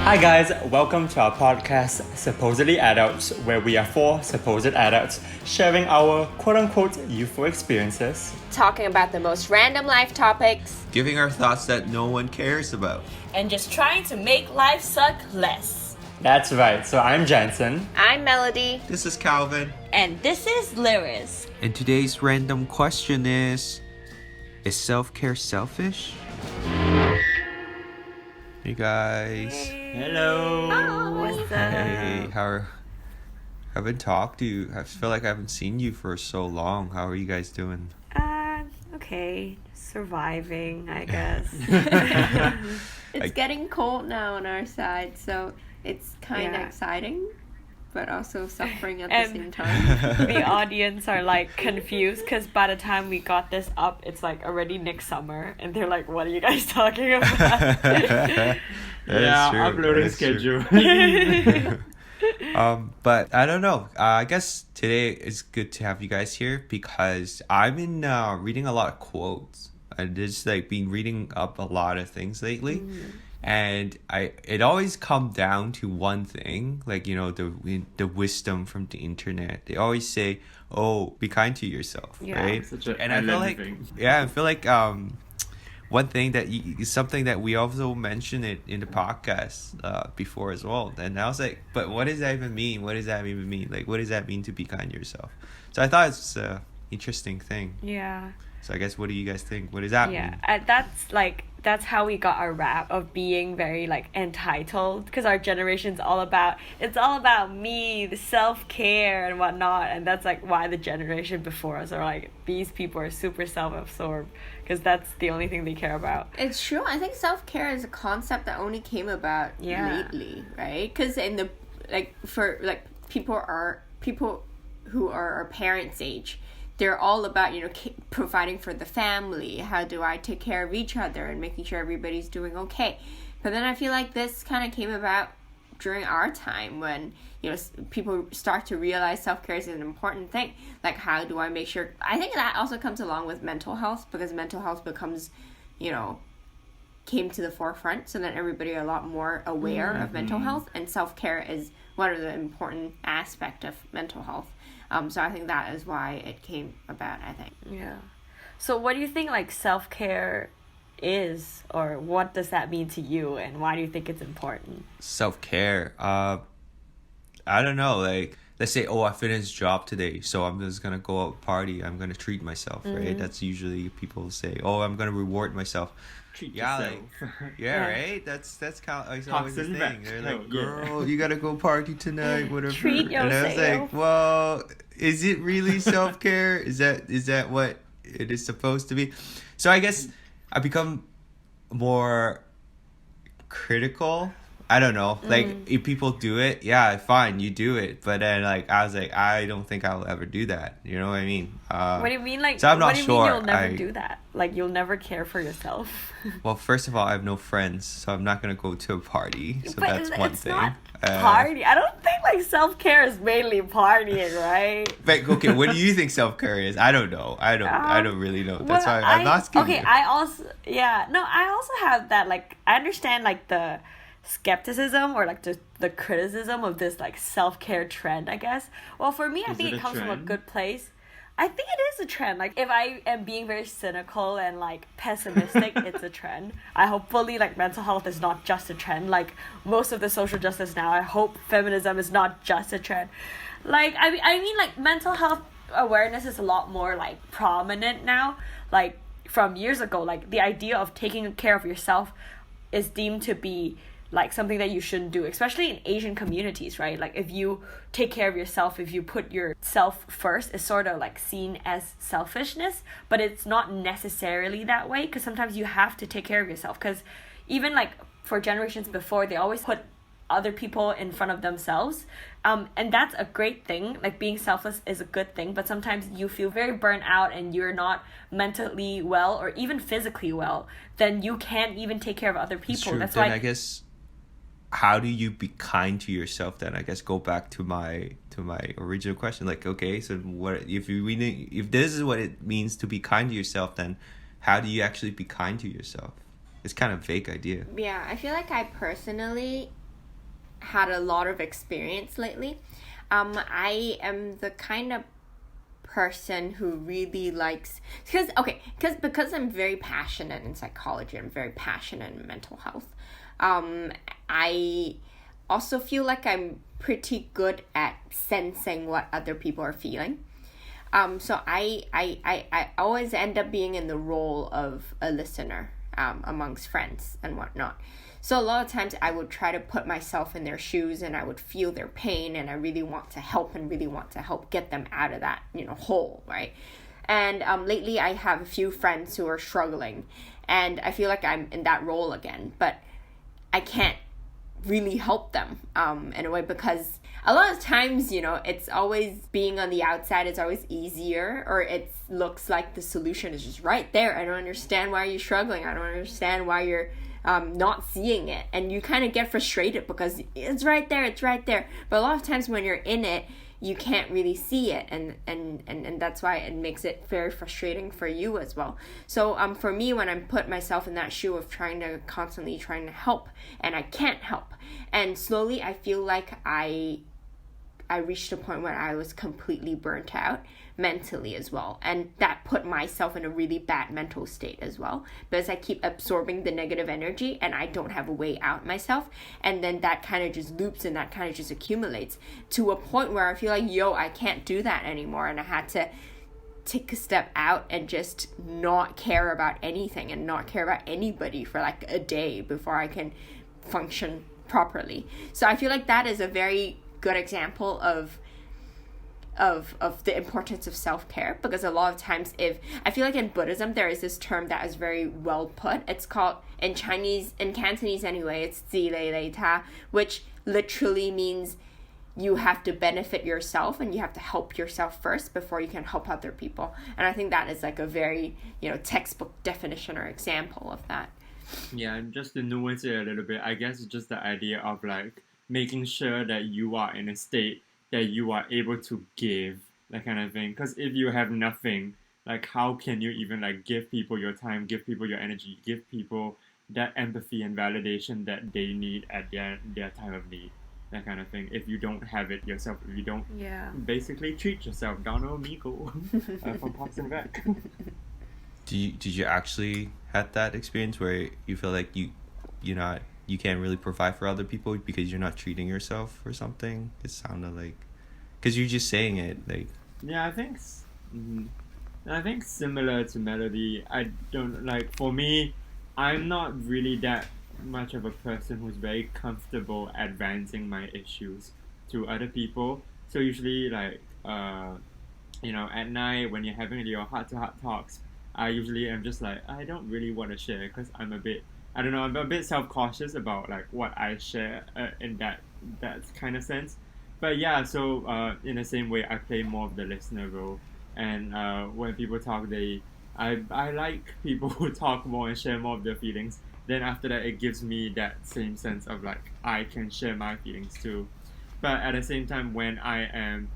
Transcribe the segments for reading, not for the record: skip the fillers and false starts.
Hi guys, welcome to our podcast Supposedly Adults, where we are four supposed adults sharing our quote-unquote youthful experiences. Talking about the most random life topics, Giving our thoughts that no one cares about. and just trying to make life suck less. That's right, so I'm Jansen. I'm Melody. This is Calvin. And this is Lyris. And today's random question is self-care selfish? Hey guys. Hello. What's up? Hey, haven't talked to you. I feel like I haven't seen you for so long. How are you guys doing? Okay. Surviving, I guess. It's getting cold now on our side, so it's kind of Yeah. exciting, but also suffering at the And- same time. The audience are like confused because by the time we got this up, it's like already next summer, and they're like, "What are you guys talking about?" That is true. Uploading That is true. schedule. But I don't know. I guess today is good to have you guys here because I've been reading a lot of quotes. I just like been reading up a lot of things lately, and it always come down to one thing, like the wisdom from the internet. They always say, "Oh, be kind to yourself," Yeah. right? Such a And I feel like thing. I feel like one thing that is something that we also mentioned it in the podcast before as well. And I was like, but what does that even mean? What does that even mean? Like, what does that mean to be kind to yourself? So I thought it's an interesting thing. Yeah. So I guess, what do you guys think? What does that Yeah. mean? That's how we got our rap of being very like entitled, because our generation's all about me, the self-care and whatnot, and that's like why the generation before us are like, these people are super self-absorbed because that's the only thing they care about. It's true. I think self-care is a concept that only came about Yeah. lately, right? Because in the people who are our parents' age, they're all about providing for the family. How do I take care of each other and making sure everybody's doing okay? But then I feel like this kind of came about during our time when people start to realize self-care is an important thing. Like, how do I make sure? I think that also comes along with mental health, because mental health becomes came to the forefront, so that everybody are a lot more aware of mental health, and self-care is one of the important aspect of mental health. So I think that is why it came about, I think. Yeah. So what do you think like self-care is, or what does that mean to you, and why do you think it's important? Self-care. I don't know. Like, let's say, I finished job today, so I'm just going to go out party. I'm going to treat myself, right? That's usually people say, I'm going to reward myself. Treat Yeah, yourself. Yeah, right? That's kind of like always the Toxin thing. back. They're Oh, like, yeah. girl, you gotta go party tonight, whatever. Treat And I was yourself. like, well, is it really self-care? Is that what it is supposed to be? So I guess I become more critical. I don't know. Like, if people do it, yeah, fine, you do it. But then, like, I was like, I don't think I'll ever do that. You know what I mean? What do you mean, like? so I'm not what do you sure. mean you'll never I- do that? Like, you'll never care for yourself. Well, first of all, I have no friends, so I'm not gonna go to a party. So But that's one it's thing. not party. I don't think like self-care is mainly partying, right? But okay, what do you think self-care is? I don't know. I don't really know. That's why I'm asking Okay, you. I also have that, like, I understand like the skepticism or like the criticism of this like self-care trend, I guess. Well, for me, I Is think it it a comes from a trend? good place. I think it is a trend. Like, if I am being very cynical and like pessimistic, it's a trend. I hopefully like mental health is not just a trend. Like most of the social justice now, I hope feminism is not just a trend. Like I mean like mental health awareness is a lot more like prominent now. Like from years ago, like the idea of taking care of yourself is deemed to be like something that you shouldn't do, especially in Asian communities, right? Like if you take care of yourself, if you put yourself first, it's sort of like seen as selfishness, but it's not necessarily that way, because sometimes you have to take care of yourself, because even like for generations before, they always put other people in front of themselves, and that's a great thing. Like being selfless is a good thing, but sometimes you feel very burnt out and you're not mentally well or even physically well, then you can't even take care of other people. That's Then why I guess, how do you be kind to yourself then? I guess go back to my original question. Like, okay, so what if this is what it means to be kind to yourself, then how do you actually be kind to yourself? It's kind of a vague idea. Yeah, I feel like I personally had a lot of experience lately. I am the kind of person who really likes, because I'm very passionate in psychology, I'm very passionate in mental health. I also feel like I'm pretty good at sensing what other people are feeling. So I always end up being in the role of a listener amongst friends and whatnot. So a lot of times I would try to put myself in their shoes, and I would feel their pain, and I really want to help get them out of that, hole, right? And lately I have a few friends who are struggling, and I feel like I'm in that role again, but I can't really help them in a way, because a lot of times, it's always being on the outside is always easier, or it looks like the solution is just right there. I don't understand why you're struggling. I don't understand why you're not seeing it. And you kind of get frustrated because it's right there. But a lot of times when you're in it, you can't really see it, and that's why it makes it very frustrating for you as well. So for me, when I'm put myself in that shoe of constantly trying to help, and I can't help, and slowly I feel like I reached a point where I was completely burnt out mentally as well, and that put myself in a really bad mental state as well, because I keep absorbing the negative energy and I don't have a way out myself, and then that kind of just loops and that kind of just accumulates to a point where I feel like, I can't do that anymore, and I had to take a step out and just not care about anything and not care about anybody for like a day before I can function properly. So I feel like that is a very good example of the importance of self-care, because a lot of times, if I feel like in Buddhism there is this term that is very well put. It's called, in Cantonese anyway, it's 自利利他, which literally means you have to benefit yourself and you have to help yourself first before you can help other people. And I think that is like a very textbook definition or example of that. Yeah, and just to nuance it a little bit, I guess it's just the idea of like making sure that you are in a state that you are able to give, that kind of thing. Because if you have nothing, like how can you even like give people your time, give people your energy, give people that empathy and validation that they need at their time of need, that kind of thing, if you don't have it yourself, if you don't basically treat yourself. Donald Miko from Pops and Back. Did you actually have that experience where you feel like you can't really provide for other people because you're not treating yourself or something? It sounded like, because you're just saying it like. Yeah, I think similar to Melody. I don't like, for me, I'm not really that much of a person who's very comfortable advancing my issues to other people. So usually like at night when you're having your heart-to-heart talks, I usually am just like, I don't really want to share, because I'm a bit self-cautious about like what I share in that kind of sense. But yeah, so in the same way, I play more of the listener role, and when people talk, I like people who talk more and share more of their feelings. Then after that, it gives me that same sense of like I can share my feelings too. But at the same time, when I'm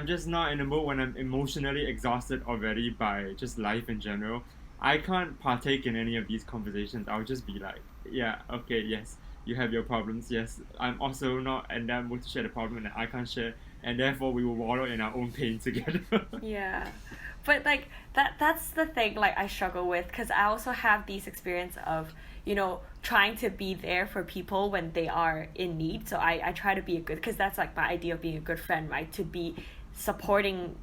just not in the mood, when I'm emotionally exhausted already by just life in general, I can't partake in any of these conversations. I'll just be like, yeah, okay, yes, you have your problems. Yes, I'm also not in that mood to share the problem, and I can't share, and therefore we will wallow in our own pain together. Yeah, but like that's the thing, like I struggle with, because I also have these experience of trying to be there for people when they are in need. So I try to be because that's like my idea of being a good friend, right? To be supporting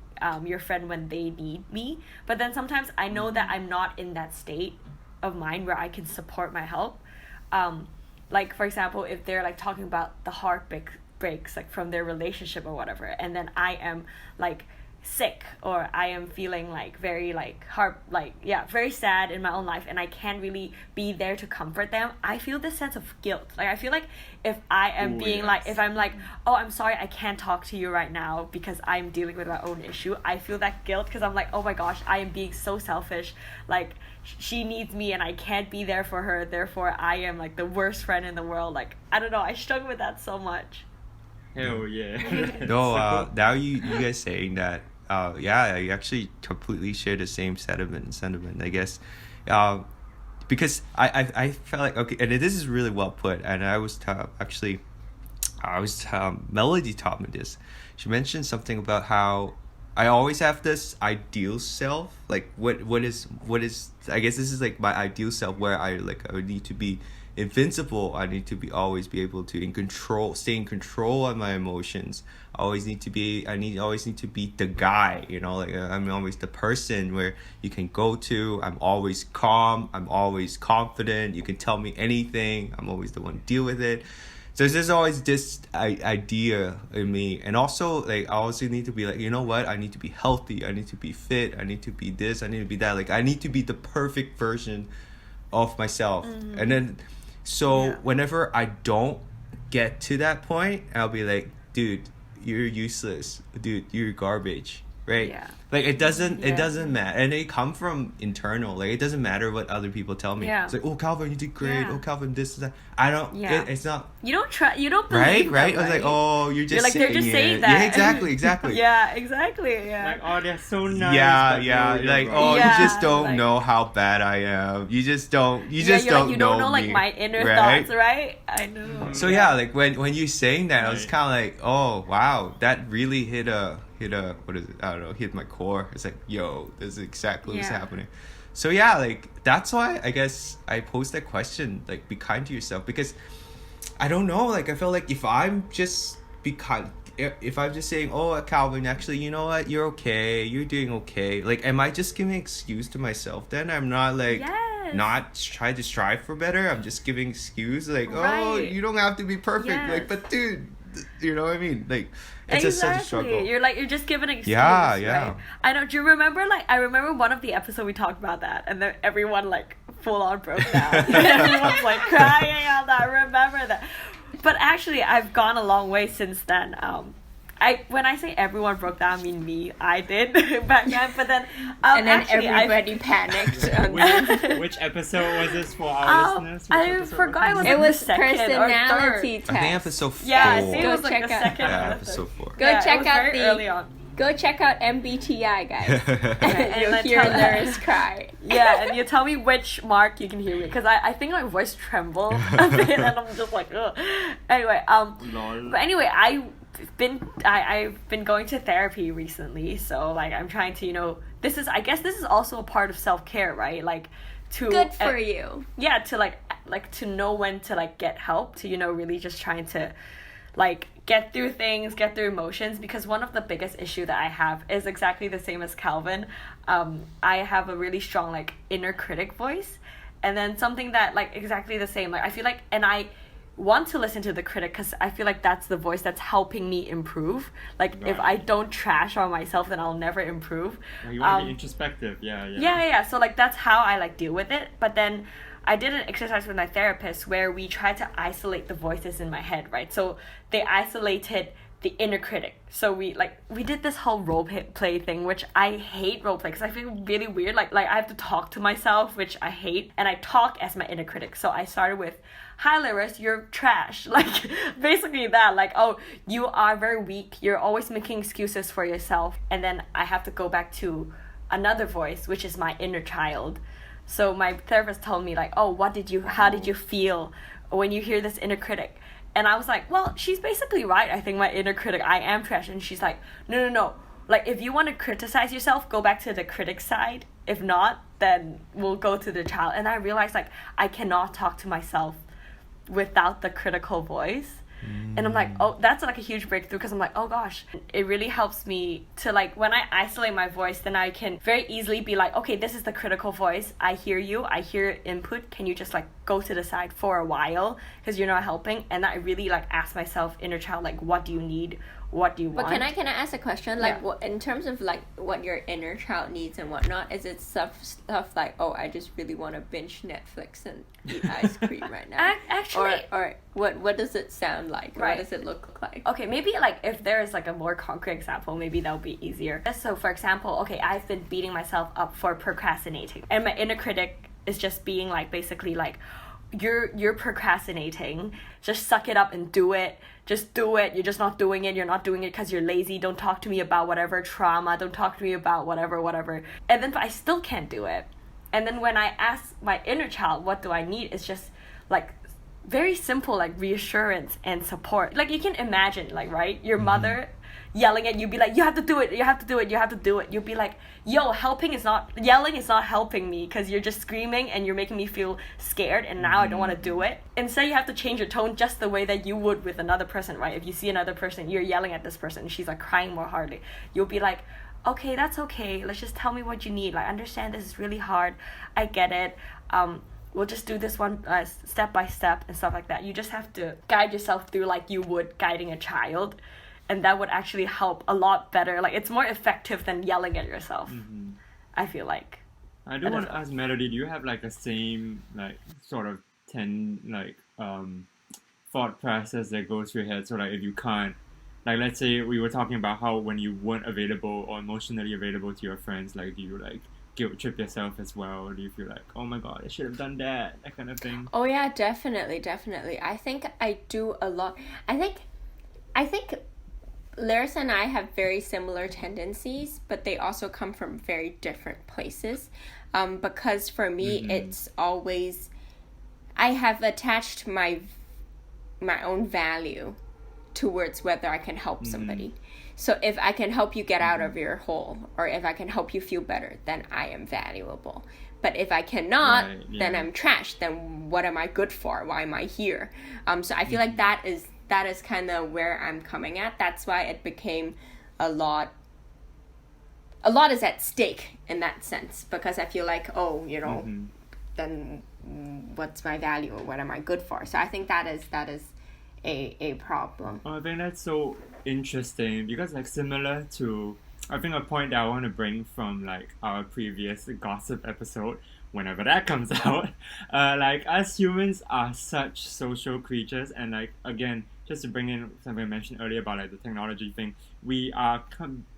your friend when they need me. But then sometimes I know that I'm not in that state of mind where I can support my help. Like for example, if they're like talking about the heartbreaks like from their relationship or whatever, and then I am like sick, or I am feeling like very like very sad in my own life, and I can't really be there to comfort them, I feel this sense of guilt. Like I feel like if I am if I'm like, oh, I'm sorry, I can't talk to you right now because I'm dealing with my own issue, I feel that guilt, because I'm like, oh my gosh, I am being so selfish, like she needs me and I can't be there for her, therefore I am like the worst friend in the world. Like I don't know, I struggle with that so much. Hell yeah. No, now you guys saying that, I actually completely share the same sentiment, I guess. Because I felt like, okay, and this is really well put, and I was actually Melody taught me this. She mentioned something about how I always have this ideal self. Like what is I guess this is like my ideal self where I would need to be invincible. I need to always be able to stay in control of my emotions. I always need to be the guy, like I'm always the person where you can go to. I'm always calm, I'm always confident, you can tell me anything, I'm always the one to deal with it. So there's always this idea in me, and also like I also need to be like, you know what, I need to be healthy, I need to be fit, I need to be this, I need to be that, like I need to be the perfect version of myself. And then whenever I don't get to that point, I'll be like, dude, you're useless, dude, you're garbage, right? Yeah. Like it doesn't matter, and it come from internal. Like it doesn't matter what other people tell me. Yeah. It's like, oh Calvin, you did great. Yeah. Oh Calvin, this and that. I don't. Yeah. It's not. You don't try. You don't believe Right. them, Right. I was like, oh, you're just they're saying just it. saying that. Yeah. Exactly. Yeah. Exactly. Yeah. Like, oh, they're so nice. Yeah. but Yeah. no, you're Like, wrong. oh, Yeah, you just don't like- know how bad I am. You just don't. You Yeah, just you're don't like, you know don't know me. like my inner right? thoughts, right? I know. So yeah, like when you saying that, I was Right. kind of like, oh wow, that really hit a what is it? I don't know, hit my core. It's like, yo, this is exactly what's Yeah. happening. So yeah, like that's why I guess I posed that question, like be kind to yourself, because I don't know, like I feel like if I'm just if I'm just saying, oh Calvin, actually, you know what, you're okay, you're doing okay, like am I just giving an excuse to myself then? I'm not like Yes. not try to strive for better, I'm just giving excuse like, oh, Right. you don't have to be perfect. Yes. Like, but dude, you know what I mean? Like it's just such a struggle. You're just giving an excuse. Yeah, yeah. Right? I know. Do you remember? Like, I remember one of the episodes we talked about that, and then everyone like full on broke down. Everyone's like crying on that. Remember that? But actually, I've gone a long way since then. When I say everyone broke down, I mean me. I did back then, but then And then actually, everybody panicked. Which episode was this for our listeners? Which I episode forgot it was. It like was the second or personality third. test. I think episode 4. Yeah, I think it Go was like check the out- second. Yeah, or the episode third. 4. Go Yeah, it check was out very the early on. Go check out MBTI, guys. and You'll then hear tell- Laris cry. Yeah, and you tell me which mark you can hear me, because I think my voice trembled a bit, and I'm just like, ugh. Anyway, Lol. but anyway, I've been going to therapy recently, so like I'm trying to, I guess this is also a part of self-care, right? Like to Good for you. yeah, to like to know when to like get help, to really just trying to like get through things, get through emotions, because one of the biggest issue that I have is exactly the same as Calvin. I have a really strong like inner critic voice, and then something that like exactly the same, like I feel like, and I want to listen to the critic because I feel like that's the voice that's helping me improve. Like if Right. I don't trash on myself, then I'll never improve. You want to be introspective, yeah. Yeah. So like that's how I like deal with it. But then I did an exercise with my therapist where we tried to isolate the voices in my head, right? So they isolated the inner critic. So we did this whole role play thing, which I hate role play because I feel really weird. Like I have to talk to myself, which I hate, and I talk as my inner critic. So I started with, "Hi Laris, you're trash." Like basically that, like, oh, you are very weak. You're always making excuses for yourself. And then I have to go back to another voice, which is my inner child. So my therapist told me like, oh, how did you feel when you hear this inner critic? And I was like, well, she's basically right. I think my inner critic, I am trash. And she's like, no. Like, if you want to criticize yourself, go back to the critic side. If not, then we'll go to the child. And I realized, like, I cannot talk to myself without the critical voice. And I'm like, oh, that's like a huge breakthrough, because I'm like, oh gosh, it really helps me to like, when I isolate my voice, then I can very easily be like, okay, this is the critical voice. I hear you. I hear input. Can you just like go to the side for a while because you're not helping? And I really like ask myself, inner child, like, what do you need? What do you want? But can I ask a question? Like, Yeah. what in terms of like what your inner child needs and whatnot? Is it stuff like, oh, I just really want to binge Netflix and eat ice cream right now? Actually, or what does it sound like? Right. What does it look like? okay, maybe like if there is like a more concrete example, maybe that would be easier. So for example, okay, I've been beating myself up for procrastinating, and my inner critic is just being like, basically like, you're procrastinating, just suck it up and do it. Just do it. You're just not doing it. You're not doing it because you're lazy. Don't talk to me about whatever trauma. Don't talk to me about whatever. And then I still can't do it. And then when I ask my inner child, what do I need? It's just like very simple, like reassurance and support. Like you can imagine, like, right, your mother yelling at you, be like, you have to do it, you have to do it, you have to do it. You'll be like, yo, yelling is not helping me, because you're just screaming and you're making me feel scared, and now I don't want to do it. Instead, you have to change your tone just the way that you would with another person, right? If you see another person, you're yelling at this person and she's like crying more hardly, you'll be like, okay, that's okay, let's just tell me what you need. Like, I understand this is really hard, I get it. We'll just do this one step by step and stuff like that. You just have to guide yourself through like you would guiding a child, and that would actually help a lot better. Like, it's more effective than yelling at yourself. I feel like. I do want to ask Melody, do you have like a same like sort of thought process that goes through your head? So like if you can't, like let's say we were talking about how when you weren't available or emotionally available to your friends, like do you like guilt trip yourself as well? Or do you feel like, oh my god, I should have done that kind of thing? Oh yeah, definitely. I think I do a lot. I think Laris and I have very similar tendencies, but they also come from very different places. Because for me, it's always, I have attached my own value towards whether I can help somebody. So if I can help you get out of your hole, or if I can help you feel better, then I am valuable. But if I cannot, then I'm trash. Then what am I good for? Why am I here? So I feel like that is kind of where I'm coming at. That's why it became a lot is at stake in that sense, because I feel like, oh, you know, then what's my value, or what am I good for? So I think that is a problem. I think that's so interesting, because like similar to, I think a point that I want to bring from like our previous gossip episode, whenever that comes out, like us humans are such social creatures, and like again, just to bring in something I mentioned earlier about like the technology thing, we are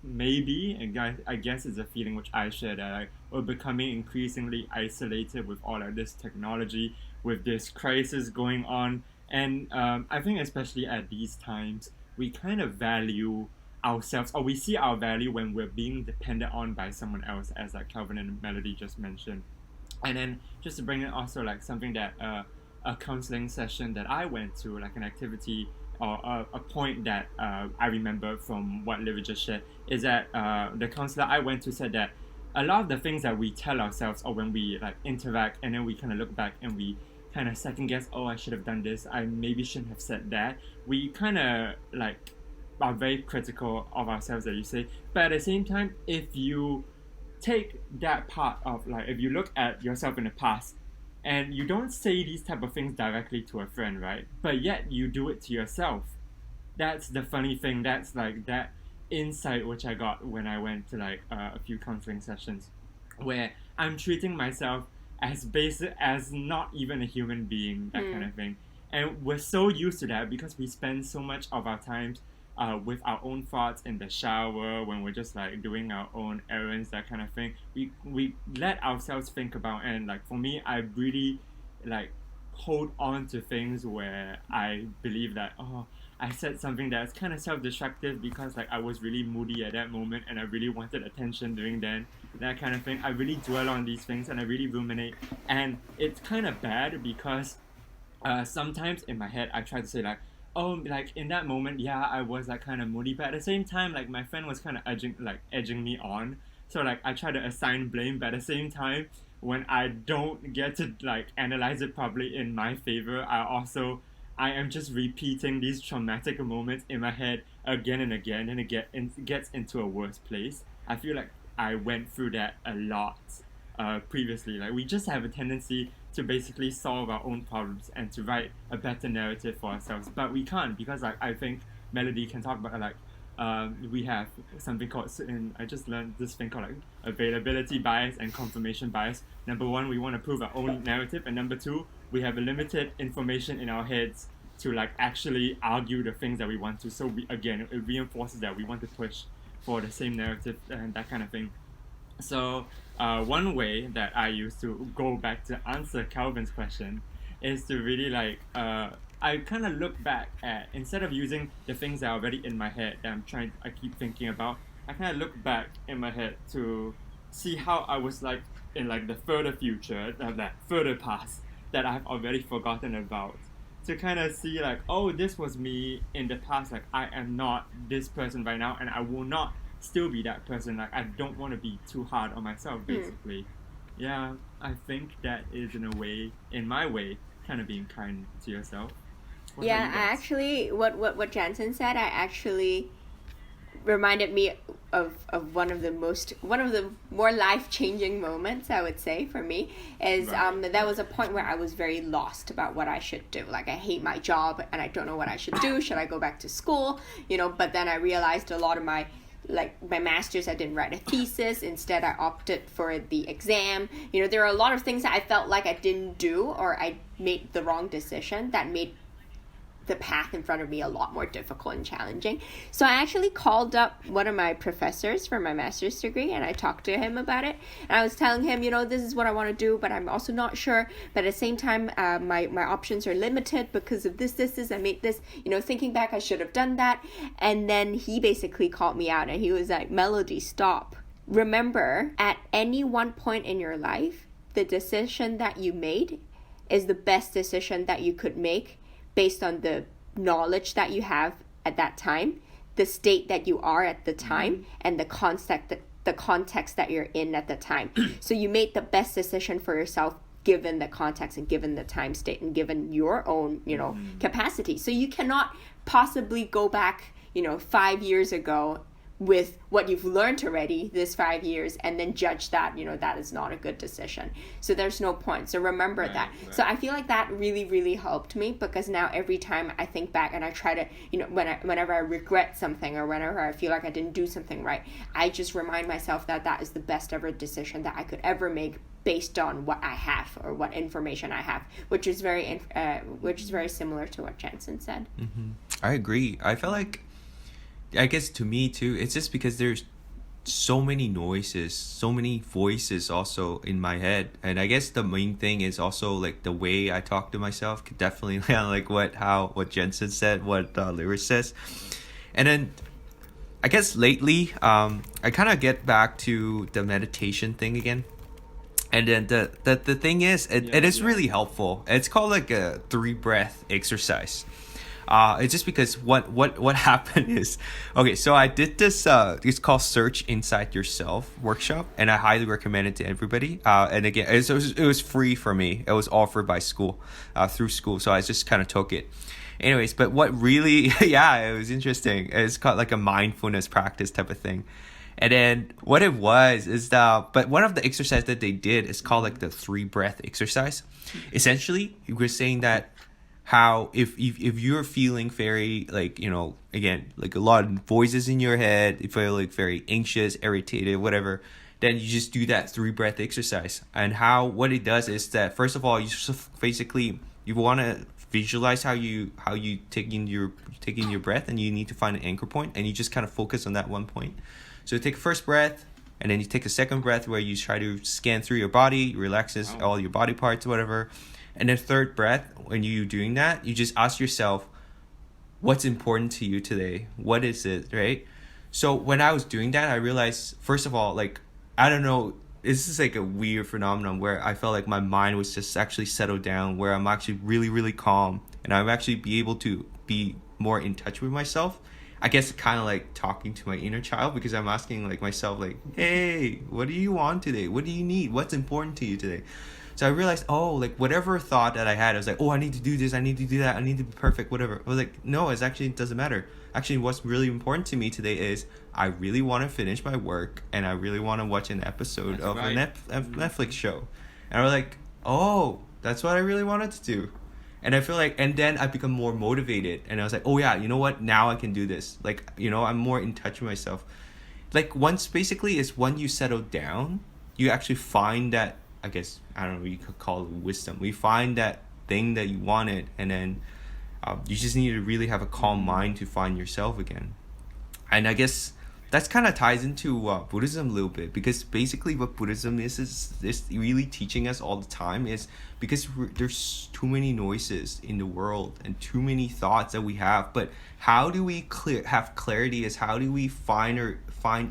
maybe, and I guess it's a feeling which I share, that like we're becoming increasingly isolated with all of this technology, with this crisis going on. And I think especially at these times, we kind of value ourselves, or we see our value when we're being dependent on by someone else, as like Calvin and Melody just mentioned. And then just to bring in also like something that a counseling session that I went to, like an activity or a point that I remember from what Livy just shared, is that the counselor I went to said that a lot of the things that we tell ourselves, or when we like interact and then we kind of look back and we kind of second guess, oh, I should have done this, I maybe shouldn't have said that, we kind of like are very critical of ourselves, that you say. But at the same time, if you take that part of like, if you look at yourself in the past and you don't say these type of things directly to a friend, right, but yet you do it to yourself, that's the funny thing. That's like that insight which I got when I went to like a few counseling sessions, where I'm treating myself as basic as not even a human being, that kind of thing. And we're so used to that because we spend so much of our time with our own thoughts in the shower, when we're just like doing our own errands, that kind of thing. We let ourselves think about, and like for me, I really like hold on to things where I believe that, oh, I said something that's kind of self-destructive because like I was really moody at that moment and I really wanted attention during then, that kind of thing. I really dwell on these things and I really ruminate, and it's kind of bad because sometimes in my head I try to say like, oh, like in that moment, yeah, I was like kind of moody, but at the same time, like my friend was kind of edging me on, so like I try to assign blame, but at the same time, when I don't get to like analyze it properly in my favor, I am just repeating these traumatic moments in my head again and again, and it gets into a worse place. I feel like I went through that a lot previously. Like we just have a tendency to basically solve our own problems and to write a better narrative for ourselves, but we can't, because like I think Melody can talk about like we have something called, and I just learned this thing called like availability bias and confirmation bias. Number one, we want to prove our own narrative, and number two, we have a limited information in our heads to like actually argue the things that we want to. So it reinforces that we want to push for the same narrative and that kind of thing. So one way that I use to go back to answer Calvin's question is to really like I kind of look back at, instead of using the things that are already in my head that I keep thinking about, I kind of look back in my head to see how I was like in like the further future, that further past that I've already forgotten about. to kind of see like, oh, this was me in the past. Like, I am not this person right now, and I will not still be that person. Like, I don't want to be too hard on myself, basically. Yeah, I think that is in my way, kind of being kind to yourself. What Yeah, about you I guys? actually, what Jansen said, I actually reminded me of one of the more life-changing moments, I would say, for me, is Right. that was a point where I was very lost about what I should do. Like, I hate my job and I don't know what I should do. Should I go back to school? But then I realized a lot of my master's, I didn't write a thesis. Instead, I opted for the exam. There are a lot of things that I felt like I didn't do, or I made the wrong decision that made the path in front of me a lot more difficult and challenging. So I actually called up one of my professors for my master's degree, and I talked to him about it. And I was telling him, this is what I want to do, but I'm also not sure. But at the same time, my options are limited because of this. I made this, thinking back, I should have done that. And then he basically called me out, and he was like, Melody, stop. Remember, at any one point in your life, the decision that you made is the best decision that you could make based on the knowledge that you have at that time, the state that you are at the time, and the context that you're in at the time. So you made the best decision for yourself given the context and given the time state and given your own, capacity. So you cannot possibly go back, 5 years ago with what you've learned already this 5 years and then judge that that is not a good decision. So there's no point. So remember that. Right. So I feel like that really, really helped me, because now every time I think back and I try to, whenever I regret something or whenever I feel like I didn't do something right, I just remind myself that that is the best ever decision that I could ever make based on what I have or what information I have, which is very similar to what Jansen said. I agree. I feel like, I guess to me too, it's just because there's so many noises, so many voices also in my head. And I guess the main thing is also like the way I talk to myself could definitely like what Jensen said, what Lyris says. And then I guess lately, I kind of get back to the meditation thing again. And then the thing is, it is really helpful. It's called like a 3 breath exercise. It's just because what happened is, okay, so I did this, it's called Search Inside Yourself workshop, and I highly recommend it to everybody. And again, it was free for me. It was offered by school, through school, so I just kind of took it. Anyways, but what really, yeah, it was interesting. It's called like a mindfulness practice type of thing. And then what it was is but one of the exercises that they did is called like the 3 breath exercise. Essentially, we're saying that how if you're feeling very like, again, like a lot of voices in your head, you feel like very anxious, irritated, whatever, then you just do that 3 breath exercise. And what it does is that, first of all, you just basically, you want to visualize how you taking your breath, and you need to find an anchor point, and you just kind of focus on that one point. So you take a first breath, and then you take a second breath where you try to scan through your body, relaxes all your body parts, whatever. And then third breath, when you're doing that, you just ask yourself, what's important to you today? What is it, right? So when I was doing that, I realized, first of all, like, I don't know, this is like a weird phenomenon where I felt like my mind was just actually settled down, where I'm actually really, really calm, and I'm actually be able to be more in touch with myself. I guess kind of like talking to my inner child, because I'm asking like myself, like, hey, what do you want today? What do you need? What's important to you today? So I realized, like whatever thought that I had, I was like, I need to do this, I need to do that, I need to be perfect, whatever. I was like, no, it doesn't matter. Actually, what's really important to me today is I really want to finish my work, and I really want to watch an episode of a Netflix show. And I was like, that's what I really wanted to do. And I feel like, and then I become more motivated, and I was like, oh yeah, you know what? Now I can do this. Like, I'm more in touch with myself. Like once you settle down, you actually find that, I guess, I don't know, you could call it wisdom. We find that thing that you wanted, and then you just need to really have a calm mind to find yourself again. And I guess that's kind of ties into Buddhism a little bit, because basically what Buddhism is really teaching us all the time is, because there's too many noises in the world and too many thoughts that we have. But how do we have clarity? Is how do we find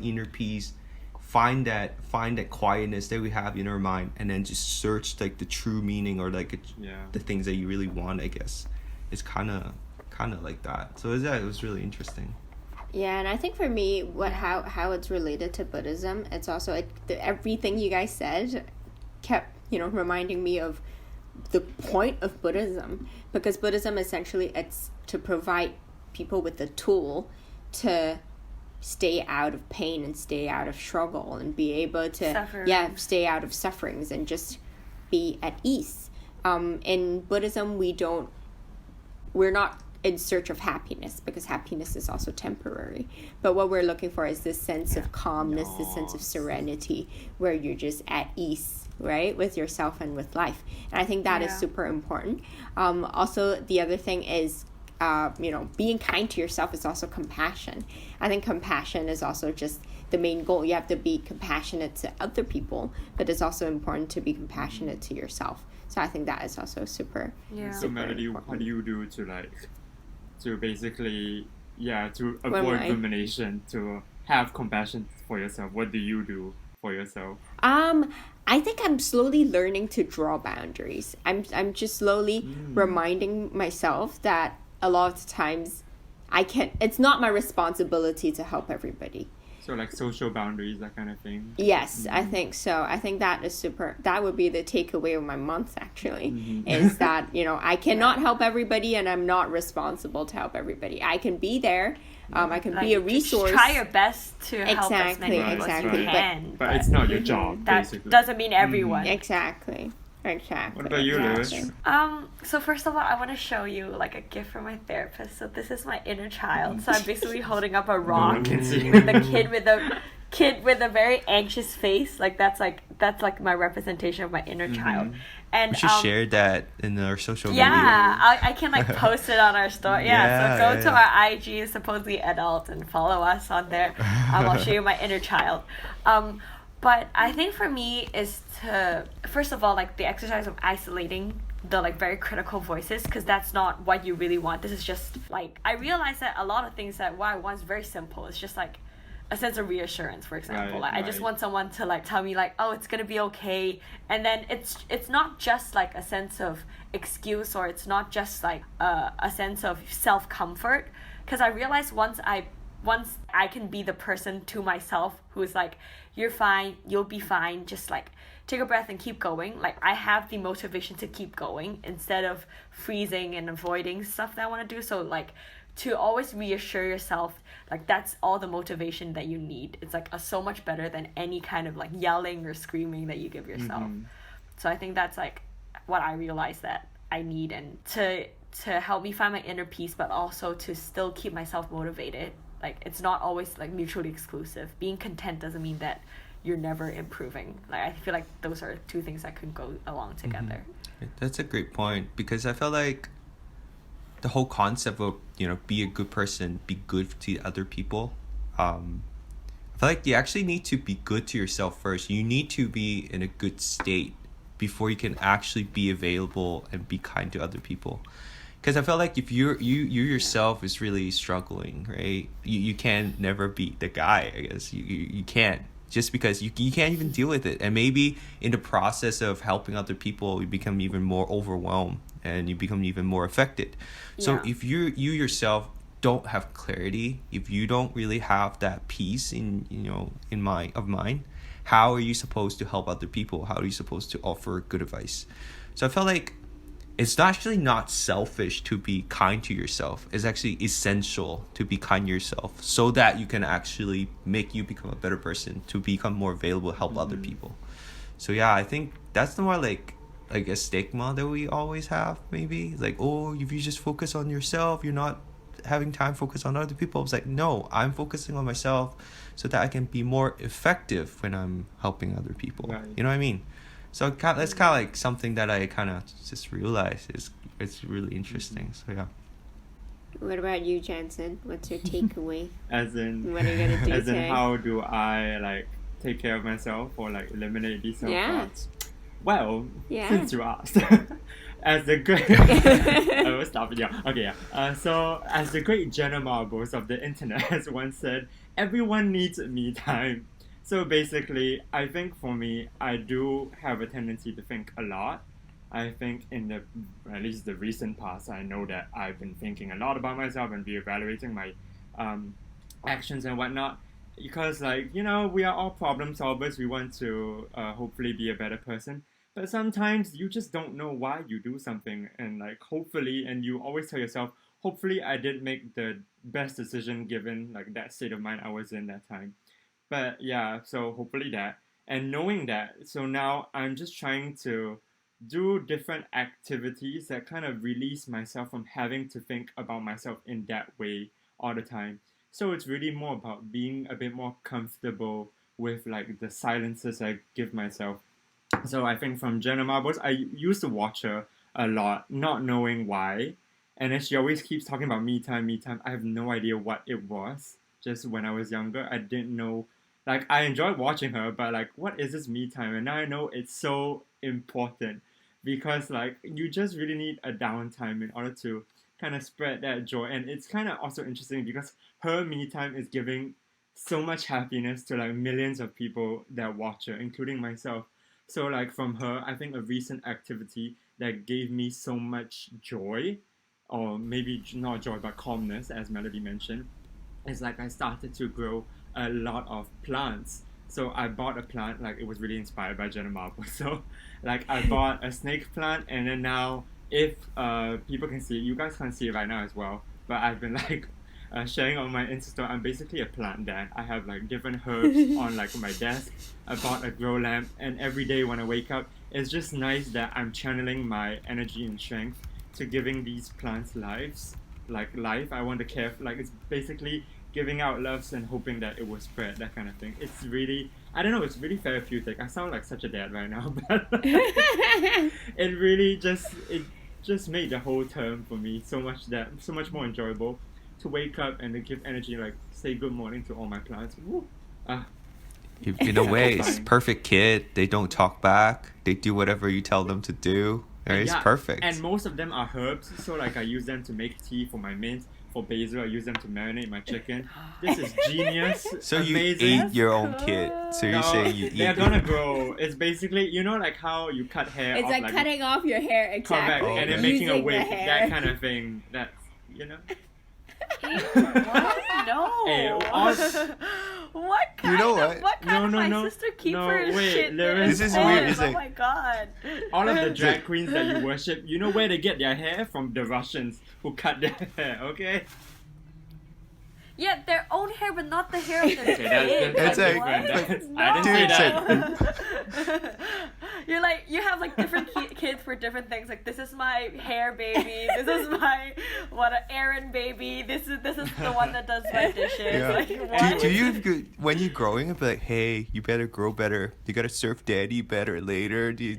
inner peace? Find that quietness that we have in our mind, and then just search like the true meaning, or like the things that you really want, I guess. it's kind of like that. So it was really interesting. Yeah, and I think for me, how it's related to Buddhism, it's also everything you guys said kept reminding me of the point of Buddhism, because Buddhism essentially it's to provide people with the tool to stay out of pain and stay out of struggle and be able to stay out of sufferings and just be at ease. In Buddhism, we're not in search of happiness, because happiness is also temporary, but what we're looking for is this sense of calmness, this sense of serenity, where you're just at ease, right, with yourself and with life. And I think that is super important. Also, the other thing is being kind to yourself is also compassion. I think compassion is also just the main goal. You have to be compassionate to other people, but it's also important to be compassionate to yourself. So I think that is also super. So Melody, what do you do to basically to avoid rumination, to have compassion for yourself? What do you do for yourself? I think I'm slowly learning to draw boundaries. I'm just slowly reminding myself that a lot of times it's not my responsibility to help everybody. So like social boundaries, that kind of thing? Yes, I think so. I think that would be the takeaway of my month, actually, is that, I cannot help everybody, and I'm not responsible to help everybody. I can be there. I can be a resource. Try your best to help as many people as you can. But it's not your job, that basically. Doesn't mean everyone. Exactly. What about you, Lewis? So first of all, I want to show you like a gift from my therapist. So this is my inner child. So I'm basically holding up a rock with a kid with a very anxious face. Like that's my representation of my inner child. And we should share that in our social media. Yeah, I can like post it on our story. So go to our IG, supposedly adult, and follow us on there. I'll show you my inner child. But I think for me is to, first of all, like the exercise of isolating the like very critical voices, because that's not what you really want. This is just like, I realize that a lot of things that what I want is very simple. It's just like a sense of reassurance, for example. I just want someone to like tell me like, oh, it's gonna be okay. And then it's not just like a sense of excuse, or it's not just like a sense of self-comfort, because I realize once I can be the person to myself who's like, you're fine, you'll be fine, just like take a breath and keep going. Like I have the motivation to keep going instead of freezing and avoiding stuff that I want to do. So like to always reassure yourself, like that's all the motivation that you need. It's like so much better than any kind of like yelling or screaming that you give yourself. So I think that's like what I realized that I need, and to help me find my inner peace, but also to still keep myself motivated. Like it's not always like mutually exclusive. Being content doesn't mean that you're never improving. Like I feel like those are two things that could go along together. That's a great point, because I feel like the whole concept of be a good person, be good to other people. I feel like you actually need to be good to yourself first. You need to be in a good state before you can actually be available and be kind to other people. Because I felt like if you yourself is really struggling, right? You can never be the guy, I guess. You can't, just because you can't even deal with it. And maybe in the process of helping other people, you become even more overwhelmed and you become even more affected. So if you yourself don't have clarity, if you don't really have that peace in mind, how are you supposed to help other people? How are you supposed to offer good advice? So I felt like it's actually not selfish to be kind to yourself. It's actually essential to be kind to yourself so that you can actually make you become a better person, to become more available, help other people. So I think that's the more like a stigma that we always have, maybe. It's like, oh, if you just focus on yourself, you're not having time focus on other people. It's like, no, I'm focusing on myself so that I can be more effective when I'm helping other people. Right. You know what I mean? So that's kind of like something that I kind of just realized it's really interesting. So What about you, Jansen? What's your takeaway? As in, what are you gonna do as in, today? how do I like take care of myself or like eliminate these self-doubts? Well, since you asked, as the great, I will stop it. So as the great Jenna Marbles of the internet has once said, everyone needs me time. So basically, I think for me, I do have a tendency to think a lot. I think in the at least the recent past, I know that I've been thinking a lot about myself and reevaluating my um, actions and whatnot. Because like we are all problem solvers. We want to hopefully be a better person. But sometimes you just don't know why you do something, and like hopefully, and you always tell yourself, hopefully I did make the best decision given like that state of mind I was in that time. But yeah, so hopefully that, and knowing that, so now I'm just trying to do different activities that kind of release myself from having to think about myself in that way all the time. So it's really more about being a bit more comfortable with like the silences I give myself. So I think from Jenna Marbles, I used to watch her a lot, not knowing why. And then she always keeps talking about me time, me time. I have no idea what it was. Just when I was younger, I didn't know. Like, I enjoyed watching her, but like, what is this me time? And now I know it's so important because like you just really need a downtime in order to kind of spread that joy. And it's kind of also interesting because her me time is giving so much happiness to like millions of people that watch her, including myself. So like from her, I think a recent activity that gave me so much joy, or maybe not joy but calmness, as Melody mentioned, is like I started to grow a lot of plants. So I bought a plant, like it was really inspired by Jenna Marble. So like I bought a snake plant, and then now if people can see it, you guys can't see it right now as well, but I've been like sharing on my Insta story. I'm basically a plant dad. I have like different herbs on like my desk. I bought a grow lamp, and every day when I wake up, it's just nice that I'm channeling my energy and strength to giving these plants lives, like life. I want to care. Like it's basically giving out loves and hoping that it will spread. That kind of thing. It's really, I don't know. It's really therapeutic. I sound like such a dad right now, but it really just made the whole term for me so much more enjoyable to wake up and to give energy, like say good morning to all my plants. Woo. In a way, it's perfect kid. They don't talk back. They do whatever you tell them to do. It's Yeah, perfect. and most of them are herbs, so like I use them to make tea for my mint. For basil, I use them to marinate my chicken. This is genius. So you amazing. ate your own kid. So you're No, saying you eat they're gonna grow. It's basically, like how you cut hair It's off, like cutting off your hair, correct, exactly. and then Okay. making a Using the wig, hair. that kind of thing. That's What? No. Hey, What kind You know of what? No, my no. sister keep No, her wait, shit there in is- This is hers? weird, it's Oh like- my god. all of the drag queens that you worship. You know where they get their hair from? The Russians who cut their hair. Okay. Yeah, their own hair, but not the hair of their Okay, that's It's kids. like- different. What? That's- No. I didn't say Dude, that. You're like, you have like different kids for different things. Like, this is my hair baby. This is my Aaron baby. This is the one that does my dishes. Yeah. Like, Do, what? do you when you're growing up like, hey, you better grow better. You gotta serve daddy better later. Do you?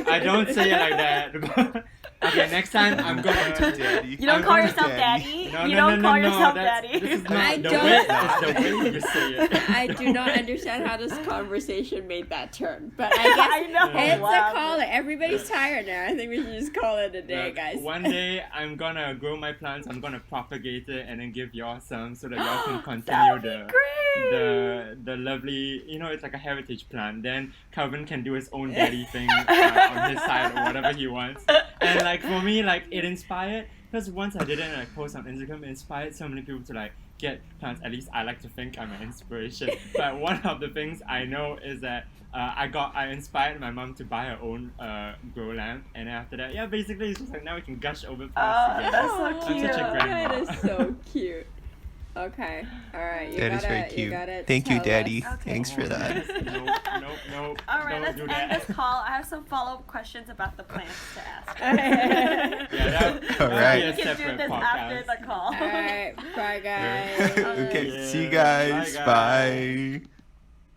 I don't say it like that. Okay, next time I'm gonna. daddy. You don't I'm call gonna- yourself Daddy. daddy. No, You no, don't no, call no, yourself that's- daddy. This is not I the don't- way. It's the way you say it. I do not understand how this conversation made that turn, but I guess I know. it's Wow. a call it. Everybody's tired now. I think we should just call it a day, Look, guys. one day I'm gonna grow my plants. I'm gonna propagate it and then give y'all some so that y'all can continue That'd be great. the lovely. It's like a heritage plant. Then Calvin can do his own daddy thing on his side or whatever he wants. And like for me, like it inspired. Because once I did it and I post on Instagram, it inspired so many people to like get plants. At least I like to think I'm an inspiration. But one of the things I know is that I inspired my mom to buy her own grow lamp, and then after that, yeah, basically it's just like now we can gush over plants together. That's so I'm cute. such a grandma. That is so cute. Okay, all right. That is very You cute. gotta Thank you, tell Daddy. us. Okay. Thanks for that. Nope. All right, Don't let's do end that. this call. I have some follow-up questions about the plants to ask. Yeah, that All would right. be a We can do separate this after podcast. the call. All right, bye guys. Okay, Yeah. see you guys. Bye, guys. Bye.